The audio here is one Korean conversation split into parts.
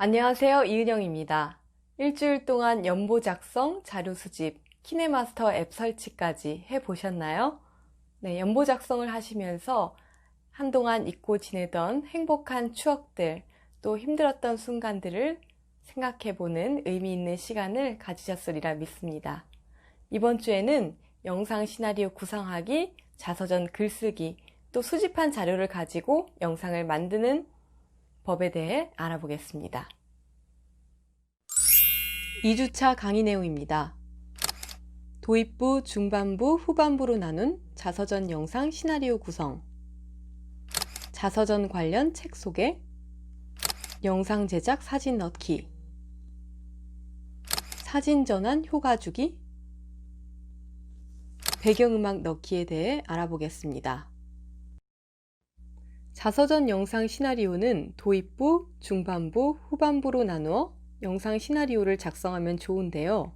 안녕하세요. 이은영입니다. 일주일 동안 연보 작성, 자료 수집, 키네마스터 앱 설치까지 해보셨나요? 네, 연보 작성을 하시면서 한동안 잊고 지내던 행복한 추억들, 또 힘들었던 순간들을 생각해보는 의미 있는 시간을 가지셨으리라 믿습니다. 이번 주에는 영상 시나리오 구상하기, 자서전 글쓰기, 또 수집한 자료를 가지고 영상을 만드는 법에 대해 알아보겠습니다. 2주차 강의 내용입니다. 도입부, 중반부, 후반부로 나눈 자서전 영상 시나리오 구성, 자서전 관련 책 소개, 영상 제작 사진 넣기, 사진 전환 효과 주기, 배경음악 넣기에 대해 알아보겠습니다. 자서전 영상 시나리오는 도입부, 중반부, 후반부로 나누어 영상 시나리오를 작성하면 좋은데요.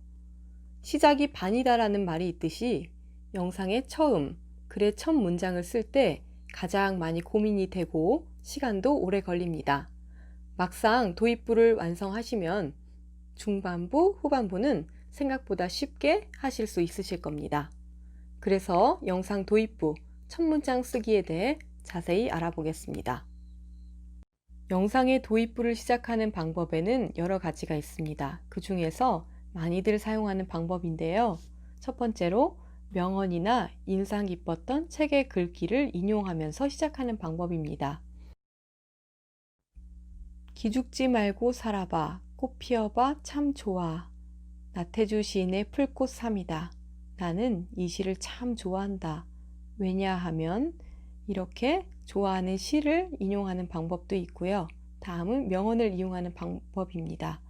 시작이 반이다라는 말이 있듯이 영상의 처음, 글의 첫 문장을 쓸 때 가장 많이 고민이 되고 시간도 오래 걸립니다. 막상 도입부를 완성하시면 중반부, 후반부는 생각보다 쉽게 하실 수 있으실 겁니다. 그래서 영상 도입부, 첫 문장 쓰기에 대해 자세히 알아보겠습니다. 영상의 도입부를 시작하는 방법에는 여러 가지가 있습니다. 그 중에서 많이들 사용하는 방법인데요. 첫 번째로 명언이나 인상 깊었던 책의 글귀를 인용하면서 시작하는 방법입니다. 기죽지 말고 살아봐. 꽃 피어봐 참 좋아. 나태주 시인의 풀꽃 3이다. 나는 이 시를 참 좋아한다. 왜냐하면 이렇게 좋아하는 시를 인용하는 방법도 있고요. 다음은 명언을 이용하는 방법입니다.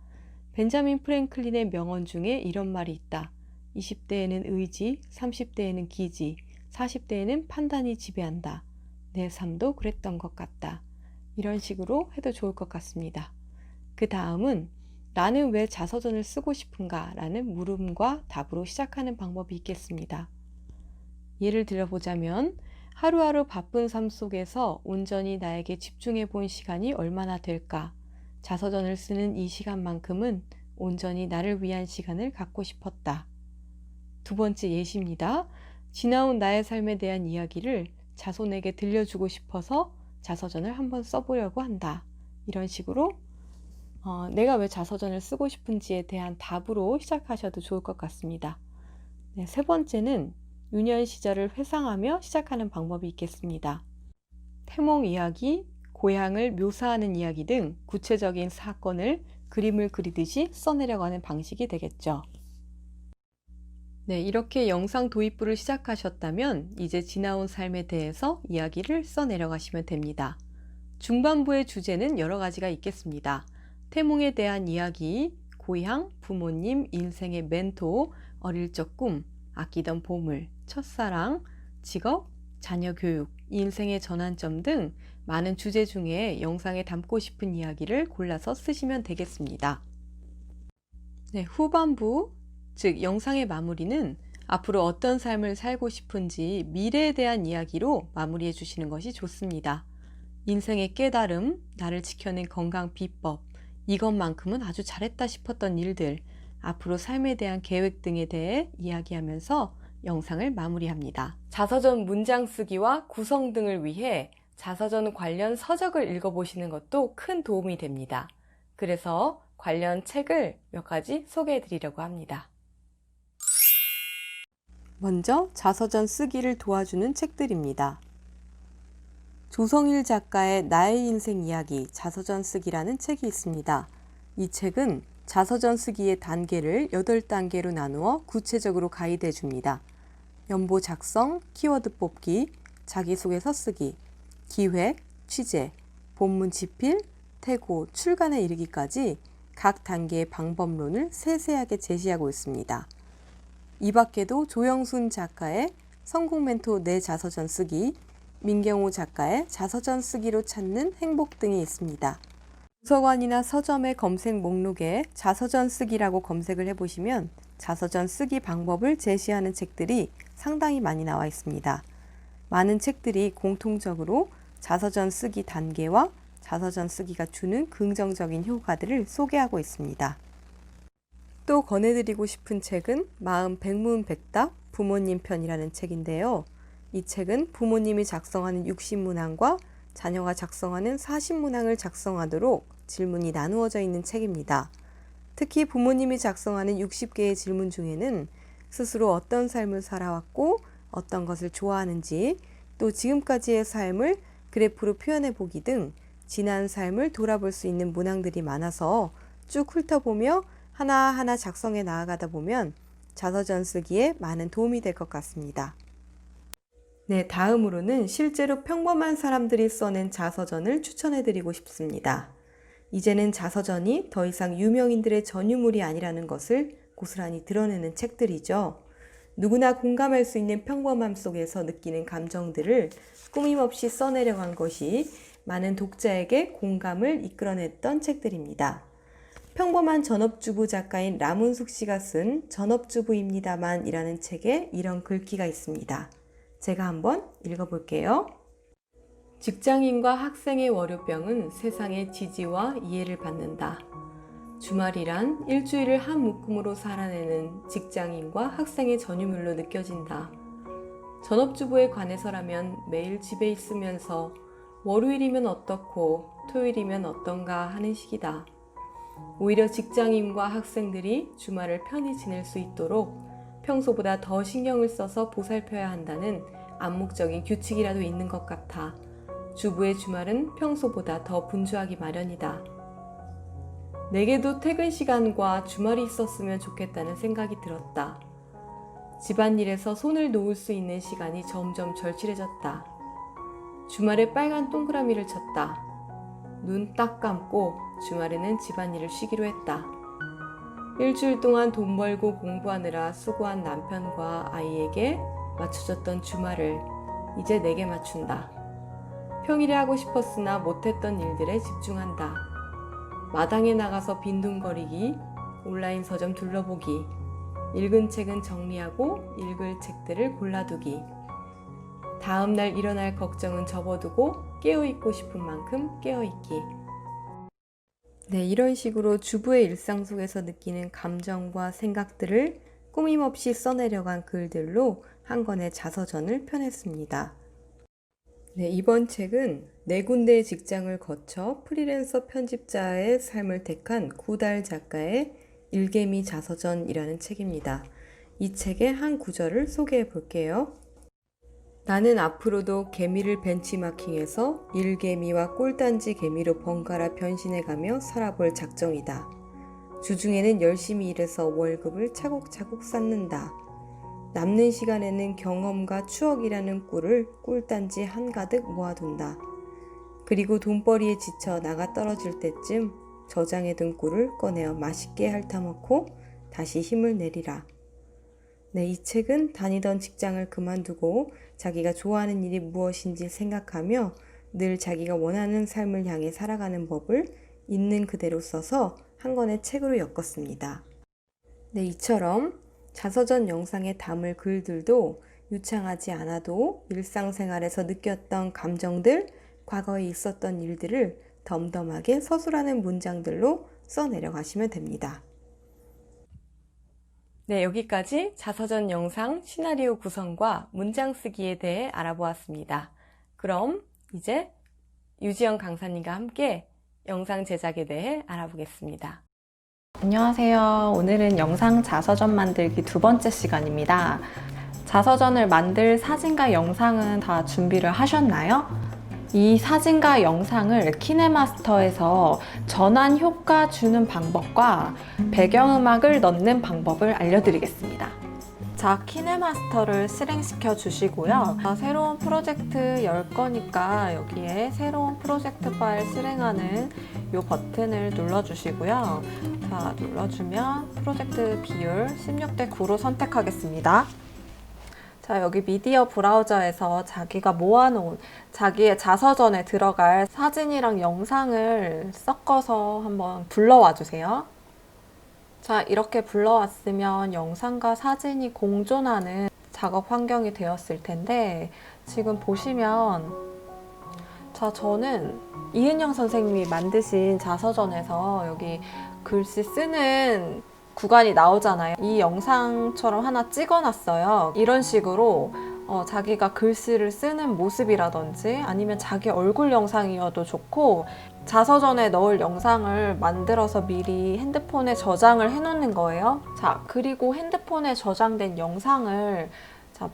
벤자민 프랭클린의 명언 중에 이런 말이 있다. 20대에는 의지, 30대에는 기지, 40대에는 판단이 지배한다. 내 삶도 그랬던 것 같다. 이런 식으로 해도 좋을 것 같습니다. 그 다음은 나는 왜 자서전을 쓰고 싶은가? 라는 물음과 답으로 시작하는 방법이 있겠습니다. 예를 들어보자면 하루하루 바쁜 삶 속에서 온전히 나에게 집중해 본 시간이 얼마나 될까? 자서전을 쓰는 이 시간만큼은 온전히 나를 위한 시간을 갖고 싶었다. 두 번째 예시입니다. 지나온 나의 삶에 대한 이야기를 자손에게 들려주고 싶어서 자서전을 한번 써보려고 한다. 이런 식으로 내가 왜 자서전을 쓰고 싶은지에 대한 답으로 시작하셔도 좋을 것 같습니다. 네, 세 번째는 유년 시절을 회상하며 시작하는 방법이 있겠습니다. 태몽 이야기, 고향을 묘사하는 이야기 등 구체적인 사건을 그림을 그리듯이 써내려가는 방식이 되겠죠. 네, 이렇게 영상 도입부를 시작하셨다면 이제 지나온 삶에 대해서 이야기를 써내려가시면 됩니다. 중반부의 주제는 여러 가지가 있겠습니다. 태몽에 대한 이야기, 고향, 부모님, 인생의 멘토, 어릴 적 꿈, 아끼던 보물, 첫사랑, 직업, 자녀 교육, 인생의 전환점 등 많은 주제 중에 영상에 담고 싶은 이야기를 골라서 쓰시면 되겠습니다. 네, 후반부, 즉 영상의 마무리는 앞으로 어떤 삶을 살고 싶은지 미래에 대한 이야기로 마무리해 주시는 것이 좋습니다. 인생의 깨달음, 나를 지켜낸 건강 비법, 이것만큼은 아주 잘했다 싶었던 일들, 앞으로 삶에 대한 계획 등에 대해 이야기하면서 영상을 마무리합니다. 자서전 문장 쓰기와 구성 등을 위해 자서전 관련 서적을 읽어보시는 것도 큰 도움이 됩니다. 그래서 관련 책을 몇 가지 소개해 드리려고 합니다. 먼저 자서전 쓰기를 도와주는 책들입니다. 조성일 작가의 나의 인생 이야기 자서전 쓰기라는 책이 있습니다. 이 책은 자서전 쓰기의 단계를 8단계로 나누어 구체적으로 가이드해 줍니다. 연보 작성, 키워드 뽑기, 자기소개서 쓰기, 기획, 취재, 본문 집필, 태고, 출간에 이르기까지 각 단계의 방법론을 세세하게 제시하고 있습니다. 이 밖에도 조영순 작가의 성공 멘토 내 자서전 쓰기, 민경호 작가의 자서전 쓰기로 찾는 행복 등이 있습니다. 도서관이나 서점의 검색 목록에 자서전 쓰기라고 검색을 해보시면 자서전 쓰기 방법을 제시하는 책들이 상당히 많이 나와 있습니다. 많은 책들이 공통적으로 자서전 쓰기 단계와 자서전 쓰기가 주는 긍정적인 효과들을 소개하고 있습니다. 또 권해드리고 싶은 책은 마음 백문백답 부모님 편이라는 책인데요. 이 책은 부모님이 작성하는 60문항과 자녀가 작성하는 40문항을 작성하도록 질문이 나누어져 있는 책입니다. 특히 부모님이 작성하는 60개의 질문 중에는 스스로 어떤 삶을 살아왔고 어떤 것을 좋아하는지, 또 지금까지의 삶을 그래프로 표현해 보기 등 지난 삶을 돌아볼 수 있는 문항들이 많아서 쭉 훑어보며 하나하나 작성해 나아가다 보면 자서전 쓰기에 많은 도움이 될 것 같습니다. 네, 다음으로는 실제로 평범한 사람들이 써낸 자서전을 추천해 드리고 싶습니다. 이제는 자서전이 더 이상 유명인들의 전유물이 아니라는 것을 고스란히 드러내는 책들이죠. 누구나 공감할 수 있는 평범함 속에서 느끼는 감정들을 꾸밈없이 써내려간 것이 많은 독자에게 공감을 이끌어냈던 책들입니다. 평범한 전업주부 작가인 라문숙 씨가 쓴 전업주부입니다만 이라는 책에 이런 글귀가 있습니다. 제가 한번 읽어볼게요. 직장인과 학생의 월요병은 세상의 지지와 이해를 받는다. 주말이란 일주일을 한 묶음으로 살아내는 직장인과 학생의 전유물로 느껴진다. 전업주부에 관해서라면 매일 집에 있으면서 월요일이면 어떻고 토요일이면 어떤가 하는 시기다. 오히려 직장인과 학생들이 주말을 편히 지낼 수 있도록 평소보다 더 신경을 써서 보살펴야 한다는 암묵적인 규칙이라도 있는 것 같아 주부의 주말은 평소보다 더 분주하기 마련이다. 내게도 퇴근 시간과 주말이 있었으면 좋겠다는 생각이 들었다. 집안일에서 손을 놓을 수 있는 시간이 점점 절실해졌다. 주말에 빨간 동그라미를 쳤다. 눈 딱 감고 주말에는 집안일을 쉬기로 했다. 일주일 동안 돈 벌고 공부하느라 수고한 남편과 아이에게 맞춰줬던 주말을 이제 내게 맞춘다. 평일에 하고 싶었으나 못했던 일들에 집중한다. 마당에 나가서 빈둥거리기, 온라인 서점 둘러보기, 읽은 책은 정리하고 읽을 책들을 골라두기, 다음날 일어날 걱정은 접어두고 깨어있고 싶은 만큼 깨어있기. 네, 이런 식으로 주부의 일상 속에서 느끼는 감정과 생각들을 꾸밈없이 써내려간 글들로 한 권의 자서전을 펴냈습니다. 네, 이번 책은 4군데의 직장을 거쳐 프리랜서 편집자의 삶을 택한 구달 작가의 일개미 자서전이라는 책입니다. 이 책의 한 구절을 소개해 볼게요. 나는 앞으로도 개미를 벤치마킹해서 일개미와 꿀단지 개미로 번갈아 변신해가며 살아볼 작정이다. 주중에는 열심히 일해서 월급을 차곡차곡 쌓는다. 남는 시간에는 경험과 추억이라는 꿀을 꿀단지 한가득 모아둔다. 그리고 돈벌이에 지쳐 나가 떨어질 때쯤 저장해둔 꿀을 꺼내어 맛있게 핥아먹고 다시 힘을 내리라. 네, 이 책은 다니던 직장을 그만두고 자기가 좋아하는 일이 무엇인지 생각하며 늘 자기가 원하는 삶을 향해 살아가는 법을 있는 그대로 써서 한 권의 책으로 엮었습니다. 네, 이처럼 자서전 영상에 담을 글들도 유창하지 않아도 일상생활에서 느꼈던 감정들, 과거에 있었던 일들을 덤덤하게 서술하는 문장들로 써내려가시면 됩니다. 네, 여기까지 자서전 영상 시나리오 구성과 문장 쓰기에 대해 알아보았습니다. 그럼 이제 유지영 강사님과 함께 영상 제작에 대해 알아보겠습니다. 안녕하세요. 오늘은 영상 자서전 만들기 2번째 시간입니다. 자서전을 만들 사진과 영상은 다 준비를 하셨나요? 이 사진과 영상을 키네마스터에서 전환 효과 주는 방법과 배경음악을 넣는 방법을 알려드리겠습니다. 자, 키네마스터를 실행시켜 주시고요. 새로운 프로젝트 열 거니까 여기에 새로운 프로젝트 파일 실행하는 이 버튼을 눌러주시고요. 자, 눌러주면 프로젝트 비율 16대 9로 선택하겠습니다. 자, 여기 미디어 브라우저에서 자기가 모아놓은 자기의 자서전에 들어갈 사진이랑 영상을 섞어서 한번 불러와 주세요. 자, 이렇게 불러왔으면 영상과 사진이 공존하는 작업 환경이 되었을 텐데 지금 보시면 자, 저는 이은영 선생님이 만드신 자서전에서 여기 글씨 쓰는 구간이 나오잖아요. 이 영상처럼 하나 찍어놨어요. 이런 식으로 자기가 글씨를 쓰는 모습이라든지 아니면 자기 얼굴 영상이어도 좋고 자서전에 넣을 영상을 만들어서 미리 핸드폰에 저장을 해놓는 거예요. 자, 그리고 핸드폰에 저장된 영상을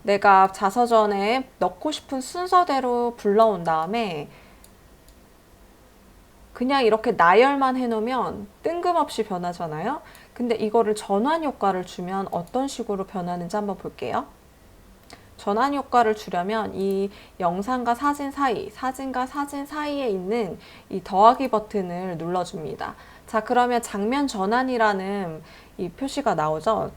내가 자서전에 넣고 싶은 순서대로 불러온 다음에 그냥 이렇게 나열만 해놓으면 뜬금없이 변하잖아요. 근데 이거를 전환 효과를 주면 어떤 식으로 변하는지 한번 볼게요. 전환 효과를 주려면 이 영상과 사진 사이, 사진과 사진 사이에 있는 이 더하기 버튼을 눌러줍니다. 자, 그러면 장면 전환이라는 이 표시가 나오죠.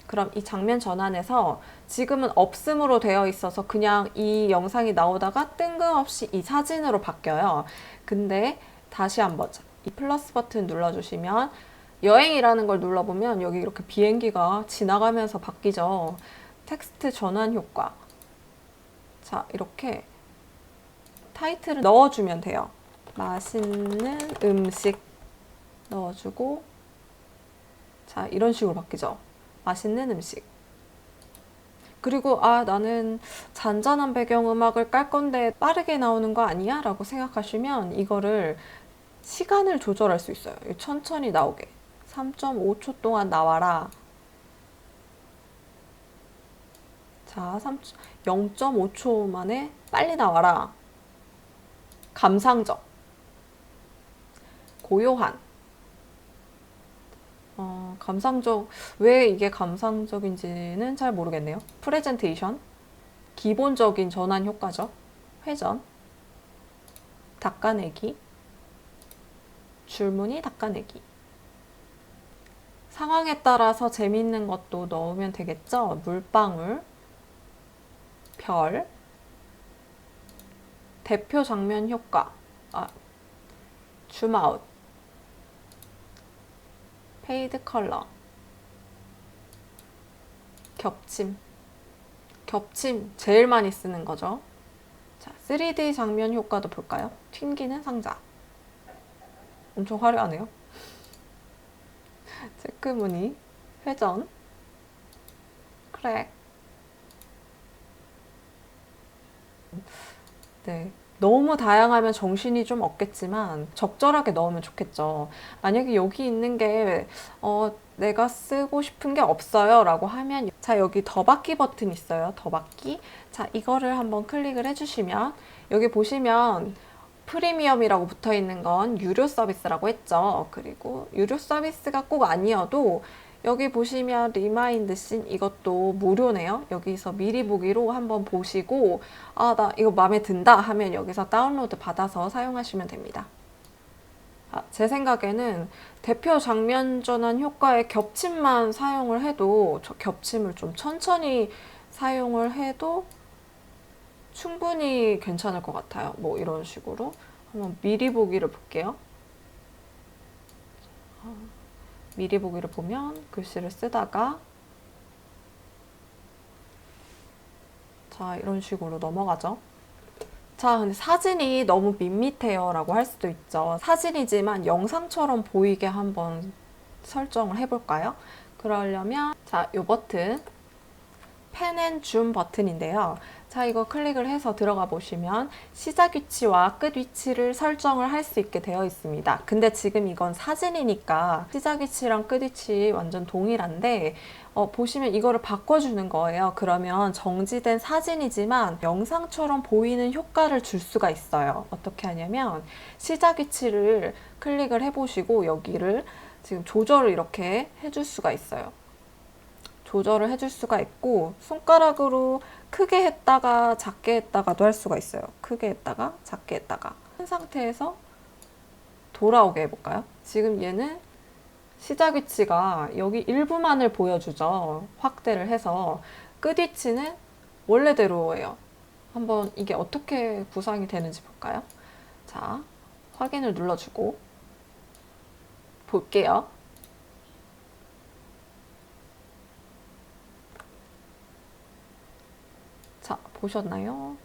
그럼 이 장면 전환에서 지금은 없음으로 되어 있어서 그냥 이 영상이 나오다가 뜬금없이 이 사진으로 바뀌어요. 근데 다시 한번 이 플러스 버튼 눌러주시면 여행이라는 걸 눌러보면 여기 이렇게 비행기가 지나가면서 바뀌죠. 텍스트 전환 효과. 자, 이렇게 타이틀을 넣어주면 돼요. 맛있는 음식 넣어주고, 자, 이런 식으로 바뀌죠. 맛있는 음식. 그리고 나는 잔잔한 배경음악을 깔 건데 빠르게 나오는 거 아니야? 라고 생각하시면 이거를 시간을 조절할 수 있어요. 천천히 나오게. 3.5초 동안 나와라. 자, 0.5초 만에 빨리 나와라. 감상적. 고요한. 감상적. 왜 이게 감상적인지는 잘 모르겠네요. 프레젠테이션. 기본적인 전환 효과죠. 회전. 닦아내기. 줄무늬 닦아내기. 상황에 따라서 재밌는 것도 넣으면 되겠죠. 물방울. 별, 대표 장면 효과, 줌아웃, 페이드 컬러, 겹침, 겹침 제일 많이 쓰는 거죠. 자, 3D 장면 효과도 볼까요? 튕기는 상자. 엄청 화려하네요. 체크무늬, 회전, 크랙. 네. 너무 다양하면 정신이 좀 없겠지만 적절하게 넣으면 좋겠죠. 만약에 여기 있는 게 내가 쓰고 싶은 게 없어요 라고 하면 자, 여기 더받기 버튼 있어요. 더받기. 자, 이거를 한번 클릭을 해주시면 여기 보시면 프리미엄이라고 붙어 있는 건 유료 서비스라고 했죠. 그리고 유료 서비스가 꼭 아니어도 여기 보시면 리마인드 씬 이것도 무료네요. 여기서 미리 보기로 한번 보시고 나 이거 마음에 든다 하면 여기서 다운로드 받아서 사용하시면 됩니다. 제 생각에는 대표 장면 전환 효과의 겹침만 사용을 해도 겹침을 좀 천천히 사용을 해도 충분히 괜찮을 것 같아요. 뭐 이런 식으로 한번 미리 보기를 볼게요. 미리 보기를 보면 글씨를 쓰다가 자, 이런 식으로 넘어가죠. 자, 근데 사진이 너무 밋밋해요 라고 할 수도 있죠. 사진이지만 영상처럼 보이게 한번 설정을 해볼까요? 그러려면 자, 이 버튼 펜 앤 줌 버튼인데요. 자, 이거 클릭을 해서 들어가 보시면 시작 위치와 끝 위치를 설정을 할 수 있게 되어 있습니다. 근데 지금 이건 사진이니까 시작 위치랑 끝 위치 완전 동일한데 보시면 이거를 바꿔주는 거예요. 그러면 정지된 사진이지만 영상처럼 보이는 효과를 줄 수가 있어요. 어떻게 하냐면 시작 위치를 클릭을 해보시고 여기를 지금 조절을 이렇게 해줄 수가 있어요. 조절을 해줄 수가 있고 손가락으로 크게 했다가 작게 했다가도 할 수가 있어요. 크게 했다가 작게 했다가 한 상태에서 돌아오게 해볼까요? 지금 얘는 시작 위치가 여기 일부만을 보여주죠. 확대를 해서 끝 위치는 원래대로예요. 한번 이게 어떻게 구성이 되는지 볼까요? 자, 확인을 눌러주고 볼게요. 자, 보셨나요?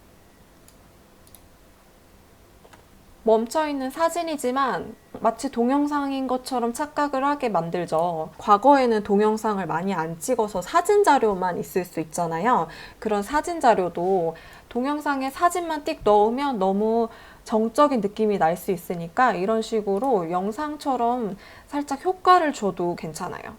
멈춰있는 사진이지만 마치 동영상인 것처럼 착각을 하게 만들죠. 과거에는 동영상을 많이 안 찍어서 사진 자료만 있을 수 있잖아요. 그런 사진 자료도 동영상에 사진만 띡 넣으면 너무 정적인 느낌이 날 수 있으니까 이런 식으로 영상처럼 살짝 효과를 줘도 괜찮아요.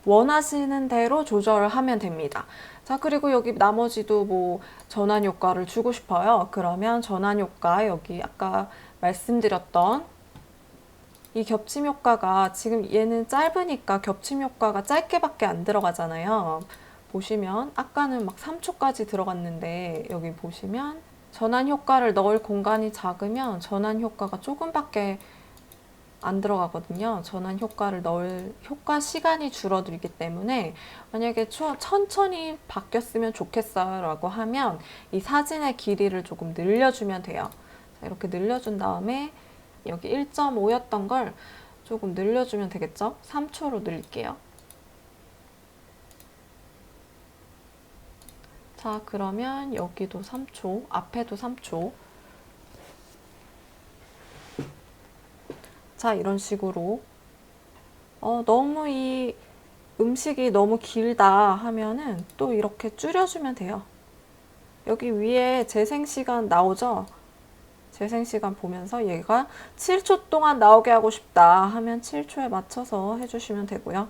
원하시는 대로 조절을 하면 됩니다. 자, 그리고 여기 나머지도 뭐 전환 효과를 주고 싶어요. 그러면 전환 효과 여기 아까 말씀드렸던 이 겹침 효과가 지금 얘는 짧으니까 겹침 효과가 짧게밖에 안 들어가잖아요. 보시면 아까는 막 3초까지 들어갔는데 여기 보시면 전환 효과를 넣을 공간이 작으면 전환 효과가 조금밖에 안 들어가거든요. 전환 효과를 넣을 효과 시간이 줄어들기 때문에 만약에 천천히 바뀌었으면 좋겠어요 라고 하면 이 사진의 길이를 조금 늘려주면 돼요. 자, 이렇게 늘려준 다음에 여기 1.5였던 걸 조금 늘려주면 되겠죠? 3초로 늘릴게요. 자, 그러면 여기도 3초, 앞에도 3초. 자, 이런 식으로 너무 이 음식이 너무 길다 하면은 또 이렇게 줄여주면 돼요. 여기 위에 재생시간 나오죠? 재생시간 보면서 얘가 7초 동안 나오게 하고 싶다 하면 7초에 맞춰서 해주시면 되고요.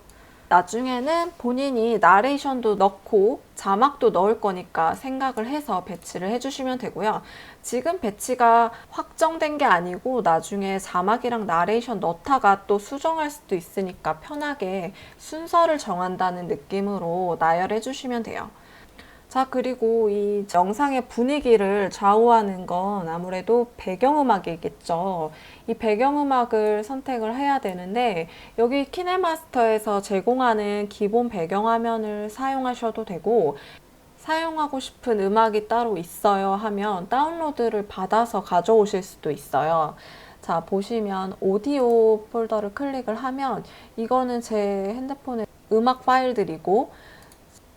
나중에는 본인이 나레이션도 넣고 자막도 넣을 거니까 생각을 해서 배치를 해주시면 되고요. 지금 배치가 확정된 게 아니고 나중에 자막이랑 나레이션 넣다가 또 수정할 수도 있으니까 편하게 순서를 정한다는 느낌으로 나열해 주시면 돼요. 자, 그리고 이 영상의 분위기를 좌우하는 건 아무래도 배경음악이겠죠. 이 배경음악을 선택을 해야 되는데 여기 키네마스터에서 제공하는 기본 배경화면을 사용하셔도 되고 사용하고 싶은 음악이 따로 있어요 하면 다운로드를 받아서 가져오실 수도 있어요. 자, 보시면 오디오 폴더를 클릭을 하면 이거는 제 핸드폰의 음악 파일들이고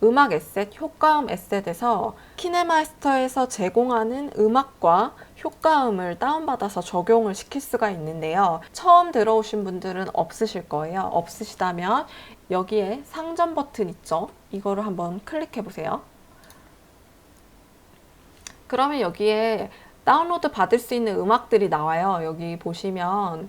음악 에셋, 효과음 에셋에서 키네마스터에서 제공하는 음악과 효과음을 다운받아서 적용을 시킬 수가 있는데요. 처음 들어오신 분들은 없으실 거예요. 없으시다면 여기에 상점 버튼 있죠? 이거를 한번 클릭해 보세요. 그러면 여기에 다운로드 받을 수 있는 음악들이 나와요. 여기 보시면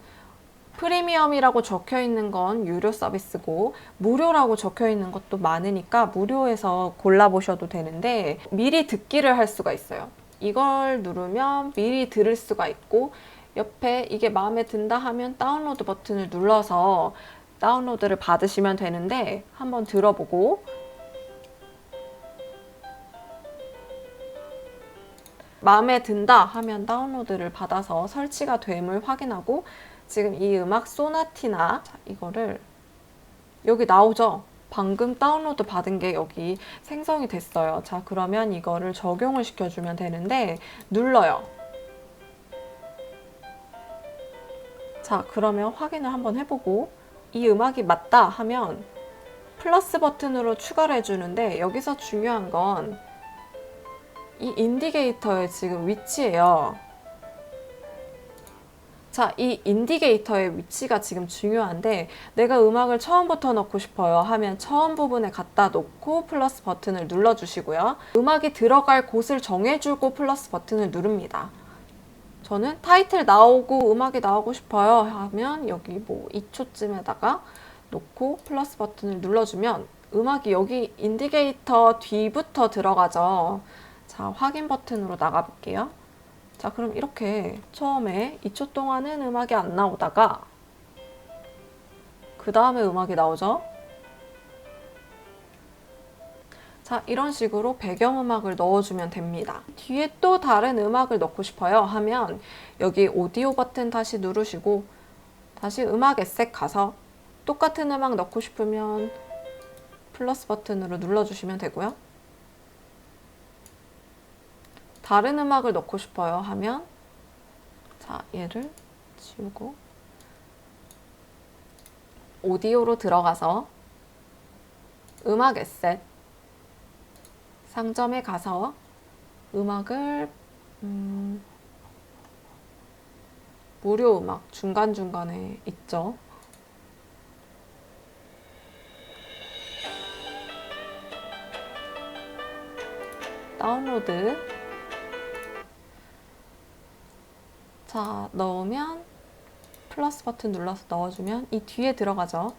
프리미엄이라고 적혀 있는 건 유료 서비스고 무료라고 적혀 있는 것도 많으니까 무료에서 골라보셔도 되는데 미리 듣기를 할 수가 있어요. 이걸 누르면 미리 들을 수가 있고 옆에 이게 마음에 든다 하면 다운로드 버튼을 눌러서 다운로드를 받으시면 되는데 한번 들어보고 마음에 든다 하면 다운로드를 받아서 설치가 됨을 확인하고 지금 이 음악 소나티나 자, 이거를 여기 나오죠? 방금 다운로드 받은 게 여기 생성이 됐어요. 자, 그러면 이거를 적용을 시켜주면 되는데 눌러요. 자, 그러면 확인을 한번 해보고 이 음악이 맞다 하면 플러스 버튼으로 추가를 해주는데 여기서 중요한 건 이 인디게이터의 지금 위치예요. 자, 이 인디게이터의 위치가 지금 중요한데 내가 음악을 처음부터 넣고 싶어요 하면 처음 부분에 갖다 놓고 플러스 버튼을 눌러주시고요. 음악이 들어갈 곳을 정해주고 플러스 버튼을 누릅니다. 저는 타이틀 나오고 음악이 나오고 싶어요 하면 여기 뭐 2초쯤에다가 놓고 플러스 버튼을 눌러주면 음악이 여기 인디게이터 뒤부터 들어가죠. 자, 확인 버튼으로 나가볼게요. 자, 그럼 이렇게 처음에 2초 동안은 음악이 안 나오다가 그 다음에 음악이 나오죠. 자, 이런 식으로 배경음악을 넣어주면 됩니다. 뒤에 또 다른 음악을 넣고 싶어요 하면 여기 오디오 버튼 다시 누르시고 다시 음악 에셋 가서 똑같은 음악 넣고 싶으면 플러스 버튼으로 눌러주시면 되고요. 다른 음악을 넣고 싶어요 하면 자, 얘를 지우고 오디오로 들어가서 음악 에셋 상점에 가서 음악을 무료 음악 중간중간에 있죠. 다운로드. 자, 넣으면 플러스 버튼 눌러서 넣어주면 이 뒤에 들어가죠.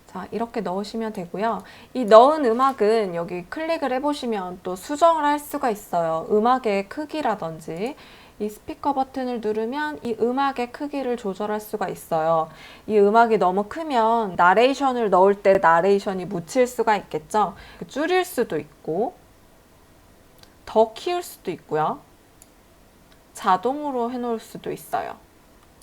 자, 이렇게 넣으시면 되고요. 이 넣은 음악은 여기 클릭을 해보시면 또 수정을 할 수가 있어요. 음악의 크기라든지 이 스피커 버튼을 누르면 이 음악의 크기를 조절할 수가 있어요. 이 음악이 너무 크면 나레이션을 넣을 때 나레이션이 묻힐 수가 있겠죠. 줄일 수도 있고 더 키울 수도 있고요. 자동으로 해놓을 수도 있어요.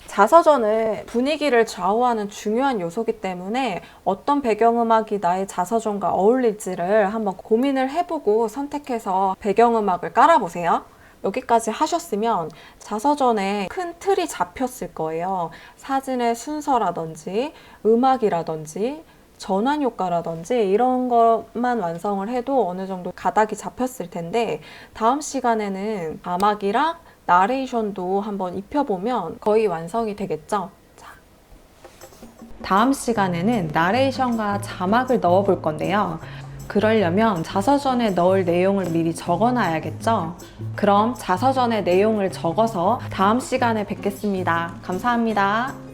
자서전은 분위기를 좌우하는 중요한 요소이기 때문에 어떤 배경음악이 나의 자서전과 어울릴지를 한번 고민을 해보고 선택해서 배경음악을 깔아보세요. 여기까지 하셨으면 자서전에 큰 틀이 잡혔을 거예요. 사진의 순서라든지 음악이라든지 전환 효과라든지 이런 것만 완성을 해도 어느 정도 가닥이 잡혔을 텐데 다음 시간에는 자막이랑 나레이션도 한번 입혀보면 거의 완성이 되겠죠? 자. 다음 시간에는 나레이션과 자막을 넣어 볼 건데요. 그러려면 자서전에 넣을 내용을 미리 적어놔야겠죠? 그럼 자서전에 내용을 적어서 다음 시간에 뵙겠습니다. 감사합니다.